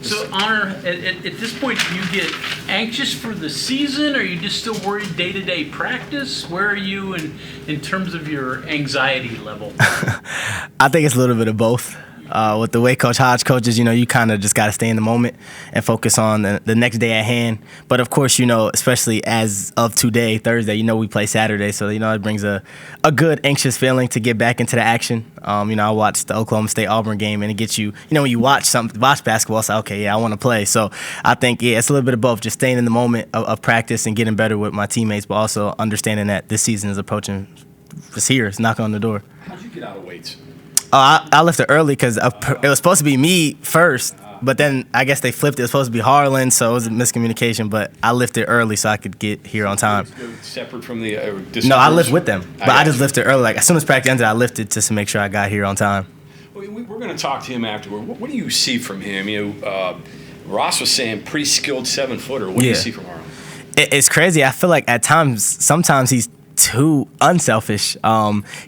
So, Honor, at this point, do you get anxious for the season? Or are you just still worried day-to-day practice? Where are you in terms of your anxiety level? I think it's a little bit of both. With the way Coach Hodge coaches, you kind of just got to stay in the moment and focus on the next day at hand. But, of course, especially as of today, Thursday, we play Saturday. So, it brings a good anxious feeling to get back into the action. I watched the Oklahoma State-Auburn game, and it gets you, when you watch basketball, it's like, okay, yeah, I want to play. So I think, it's a little bit of both, just staying in the moment of practice and getting better with my teammates, but also understanding that this season is approaching. It's here. It's knocking on the door. How'd you get out of weights? I lifted early because it was supposed to be me first, but then I guess they flipped it. It was supposed to be Harlan, so it was a miscommunication. But I lifted early so I could get here on time. Separate from the No, I lift with them, but I just lifted early. Like as soon as practice ended, I lifted just to make sure I got here on time. We're going to talk to him afterward. What do you see from him? Ross was saying pretty skilled 7-footer. What do you see from Harlan? It's crazy. I feel like at sometimes he's too unselfish.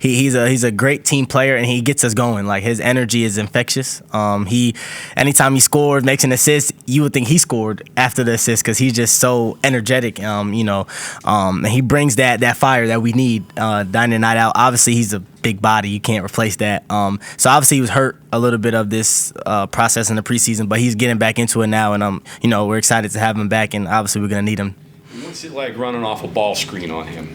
He's a great team player and he gets us going. Like his energy is infectious. Anytime he scores, makes an assist, you would think he scored after the assist because he's just so energetic. And he brings that fire that we need night in and night out. Obviously, he's a big body. You can't replace that. So obviously he was hurt a little bit of this process in the preseason, but he's getting back into it now, and we're excited to have him back, and obviously we're gonna need him. What's it like running off a ball screen on him?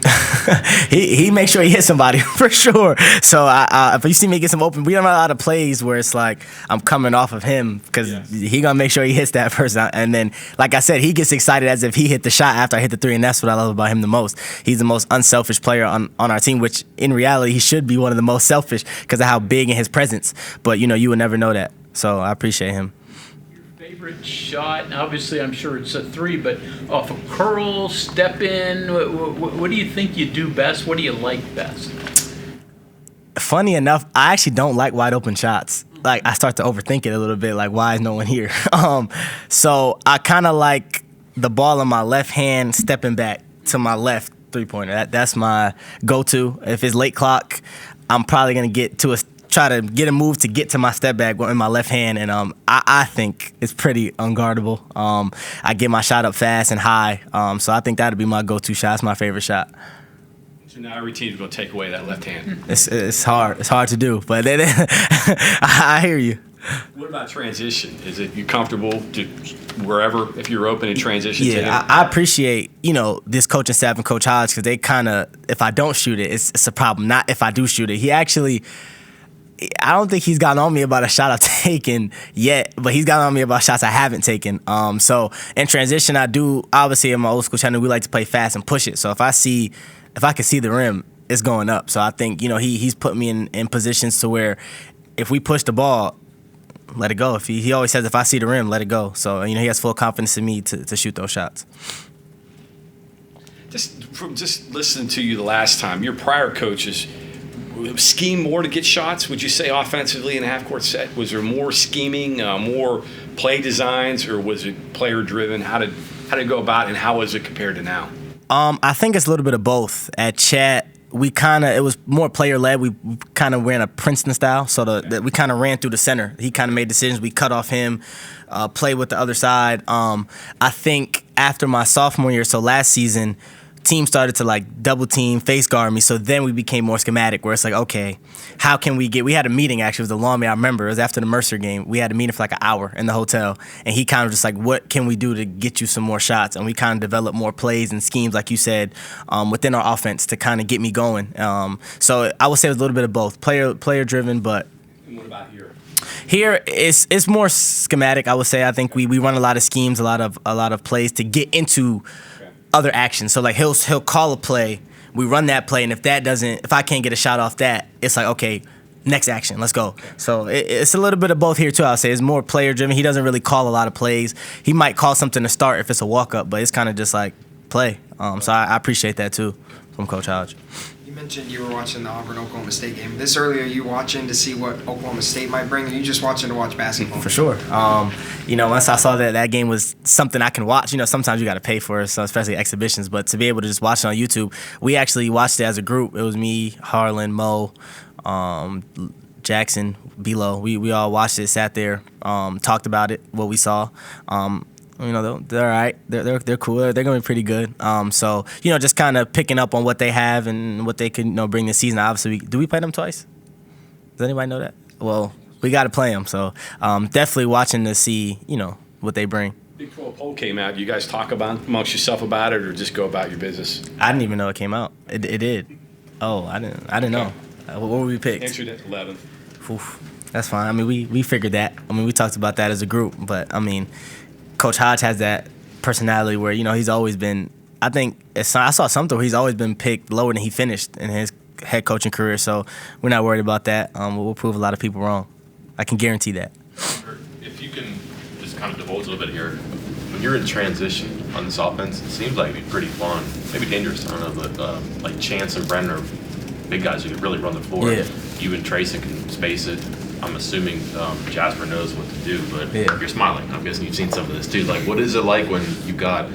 he makes sure he hits somebody for sure. So if you see me get some open, we don't have a lot of plays where it's like I'm coming off of him because he gonna make sure he hits that person. And then, like I said, he gets excited as if he hit the shot after I hit the three, and that's what I love about him the most. He's the most unselfish player on our team, which in reality he should be one of the most selfish because of how big in his presence. But you would never know that. So I appreciate him. Favorite shot? Obviously, I'm sure it's a three, but off a curl, step in. What do you think you do best? What do you like best? Funny enough, I actually don't like wide open shots. Like I start to overthink it a little bit. Like why is no one here? So I kind of like the ball in my left hand, stepping back to my left 3-pointer. That's my go-to. If it's late clock, I'm probably gonna try to get a move to get to my step back in my left hand, and I think it's pretty unguardable. I get my shot up fast and high, so I think that'd be my go-to shot. It's my favorite shot. So now every team's going to take away that left hand. It's hard. It's hard to do, but I hear you. What about transition? Is it you comfortable to wherever if you're open in transition? Yeah, I appreciate this coaching staff and Coach Hodge because they kind of, if I don't shoot it, it's a problem. Not if I do shoot it. He actually. I don't think he's gotten on me about a shot I've taken yet, but he's gotten on me about shots I haven't taken. So in transition, I do, obviously in my old school channel, we like to play fast and push it. So if I can see the rim, it's going up. So I think, he's put me in positions to where if we push the ball, let it go. If he always says, if I see the rim, let it go. So, he has full confidence in me to shoot those shots. Just listening to you the last time, your prior coaches scheme more to get shots, would you say, offensively in a half-court set? Was there more scheming, more play designs, or was it player-driven? How did it go about, and how was it compared to now? I think it's a little bit of both. At Chat, it was more player-led. We kind of ran a Princeton style, so we kind of ran through the center. He kind of made decisions. We cut off him, play with the other side. I think after my sophomore year, so last season, team started to double team, face guard me. So then we became more schematic where it's like, okay, how can we had a meeting actually. It was a long meeting. I remember it was after the Mercer game. We had a meeting for an hour in the hotel, and he kind of just what can we do to get you some more shots? And we kind of developed more plays and schemes, like you said, within our offense to kind of get me going. So I would say it was a little bit of both, player driven, but. And what about here? Here it's more schematic. I would say. I think we run a lot of schemes, a lot of plays to get into other actions. So he'll call a play, we run that play, and if I can't get a shot off that, it's like, okay, next action, let's go. So it's a little bit of both here too. I'll say it's more player driven. He doesn't really call a lot of plays. He might call something to start if it's a walk up, but it's kind of just play. So I appreciate that too from Coach Hodge. You mentioned you were watching the Auburn-Oklahoma State game. This early, are you watching to see what Oklahoma State might bring, or are you just watching to watch basketball? For sure. Once I saw that game was something I can watch, sometimes you got to pay for it, so especially exhibitions, but to be able to just watch it on YouTube, we actually watched it as a group. It was me, Harlan, Mo, Jackson, Belo. We all watched it, sat there, talked about it, what we saw. They're all right. They're cool. They're gonna be pretty good. So just kind of picking up on what they have and what they can bring this season. Obviously, do we play them twice? Does anybody know that? Well, we got to play them. So definitely watching to see what they bring. Big 12 poll came out. You guys talk amongst yourself about it, or just go about your business? I didn't even know it came out. It did. Oh, I didn't know. What were we picked? Answered at 11. Oof, that's fine. I mean, we figured that. I mean, we talked about that as a group. But I mean, Coach Hodge has that personality where he's always been. I think I saw something where he's always been picked lower than he finished in his head coaching career. So we're not worried about that. We'll prove a lot of people wrong. I can guarantee that. If you can just kind of divulge a little bit here, when you're in transition on this offense, it seems like it'd be pretty fun, maybe dangerous. I don't know, but like Chance and Brendan are big guys who can really run the floor. Yeah. You and Trayson can space it. I'm assuming Jasper knows what to do, but Yeah. you're smiling. I'm guessing you've seen some of this too. Like, what is it like when you got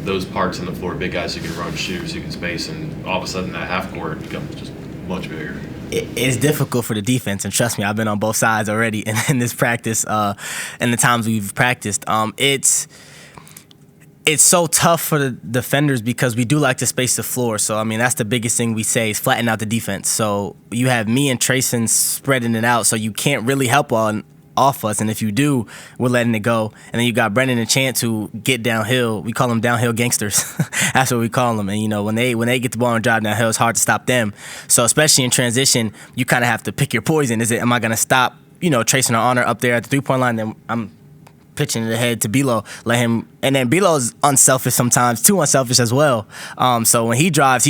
those parts on the floor, big guys who can run, shooters who can space, and all of a sudden that half court becomes just much bigger? It's difficult for the defense, and trust me, I've been on both sides already in this practice, and the times we've practiced. It's so tough for the defenders because we do like to space the floor. So, I mean, that's the biggest thing we say is flatten out the defense. So you have me and Trayson spreading it out, so you can't really help off us. And if you do, we're letting it go. And then you got Brendan and Chance who get downhill. We call them downhill gangsters. That's what we call them. And, when they get the ball and drive downhill, it's hard to stop them. So especially in transition, you kind of have to pick your poison. Am I going to stop, Trayson or Honor up there at the three-point line? Then I'm pitching it ahead to Belo, let him, and then Belo's unselfish sometimes, too unselfish as well. So when he drives,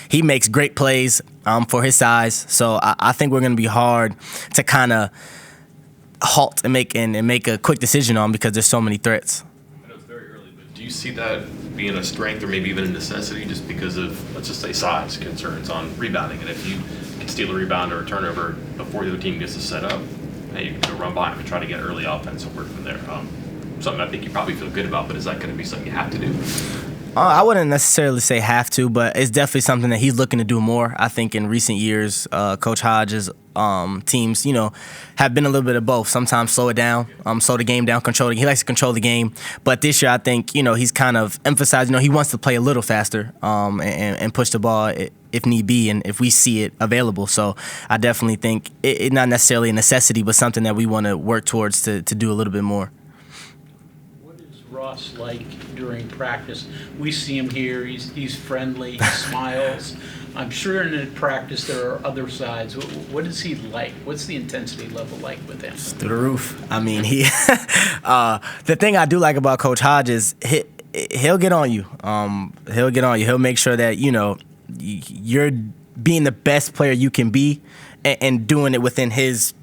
he makes great plays for his size. So I think we're going to be hard to kind of halt and make a quick decision on because there's so many threats. I know it's very early, but do you see that being a strength or maybe even a necessity just because of, let's just say, size concerns on rebounding? And if you can steal a rebound or a turnover before the other team gets to set up, hey, you can go run by him and try to get early offense and work from there. Something I think you probably feel good about, but is that going to be something you have to do? I wouldn't necessarily say have to, but it's definitely something that he's looking to do more. I think in recent years, Coach Hodge's teams, have been a little bit of both. Sometimes slow it down, slow the game down, control it. He likes to control the game. But this year, I think, he's kind of emphasized, he wants to play a little faster and push the ball if need be and if we see it available. So I definitely think it's not necessarily a necessity, but something that we want to work towards to do a little bit more. Ross like during practice? We see him here. He's friendly. He smiles. I'm sure in the practice there are other sides. What is he like? What's the intensity level like with him? Through the roof. I mean, the thing I do like about Coach Hodge is he'll get on you. He'll get on you. He'll make sure that you're being the best player you can be and doing it within his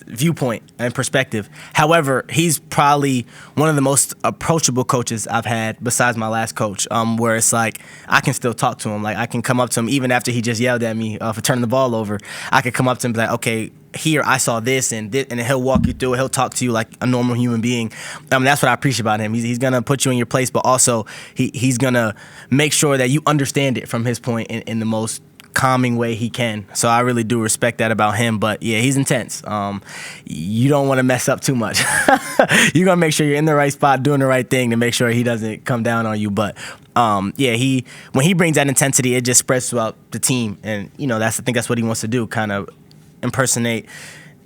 viewpoint and perspective. However, he's probably one of the most approachable coaches I've had besides my last coach, where it's like I can still talk to him. Like I can come up to him even after he just yelled at me for turning the ball over. I could come up to him and be like, okay, here I saw this and he'll walk you through it. He'll talk to you like a normal human being. That's what I appreciate about him. He's gonna put you in your place, but also he's gonna make sure that you understand it from his point in the most calming way he can. So I really do respect that about him. But yeah, he's intense. You don't want to mess up too much. You're gonna make sure you're in the right spot, doing the right thing to make sure he doesn't come down on you. But when he brings that intensity, it just spreads throughout the team, and I think that's what he wants to do, kind of impersonate,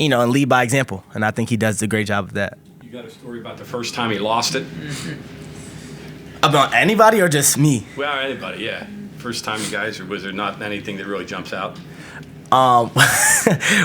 and lead by example. And I think he does a great job of that. You got a story about the first time he lost it? About anybody or just me? Well, anybody, yeah. First time you guys, or was there not anything that really jumps out?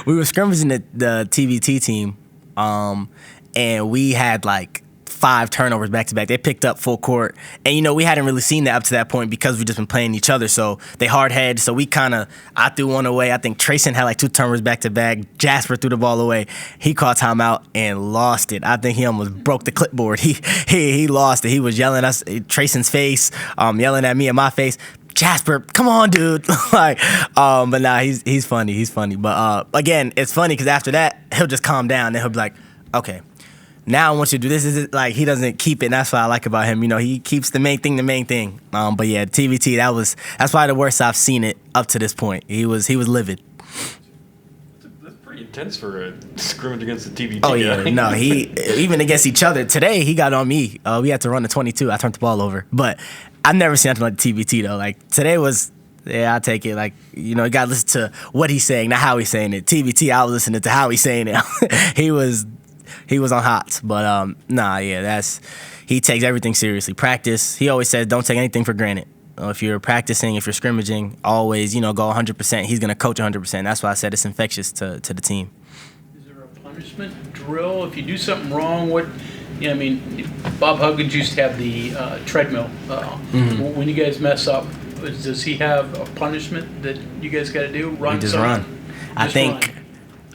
We were scrimmaging the TBT team, and we had like 5 turnovers back to back. They picked up full court, and we hadn't really seen that up to that point because we've just been playing each other. So they hard head. So I threw one away. I think Trayson had like 2 turnovers back to back. Jasper threw the ball away. He caught timeout and lost it. I think he almost broke the clipboard. He lost it. He was yelling at us, Trayson's face, yelling at me in my face. Jasper, come on, dude. But nah, he's funny. He's funny. But again, it's funny because after that, he'll just calm down and he'll be like, okay, now I want you to do this. Is it like he doesn't keep it? And that's what I like about him. He keeps the main thing. But yeah, TVT, that's probably the worst I've seen it up to this point. He was livid. That's pretty intense for a scrimmage against the TBT Oh yeah, guy. no, he even against each other. Today he got on me. We had to run the 22. I turned the ball over, but I've never seen nothing like TBT though. Like today was, yeah, I take it. Like you got to listen to what he's saying, not how he's saying it. TBT, I was listening to how he's saying it. he was on hot, but nah, yeah, he takes everything seriously. Practice. He always says, don't take anything for granted. If you're practicing, if you're scrimmaging, always go 100%. He's gonna coach 100%. That's why I said it's infectious to the team. Is there a punishment drill if you do something wrong? Bob Huggins used to have the treadmill. When you guys mess up, does he have a punishment that you guys got to do? Run. We just something? run. Just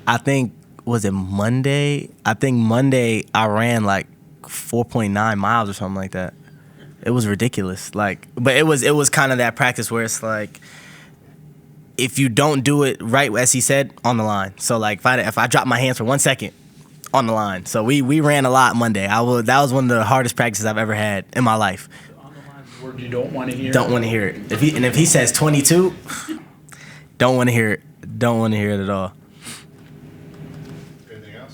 I think was it Monday? I think Monday I ran like 4.9 miles or something like that. It was ridiculous. Like, but it was kind of that practice where it's like, if you don't do it right, as he said, on the line. So like, if I drop my hands for 1 second, on the line. So we ran a lot Monday. That was one of the hardest practices I've ever had in my life. On the line, word you don't want to hear. Don't want to hear it. If he says 22, don't want to hear it. Don't want to hear it at all.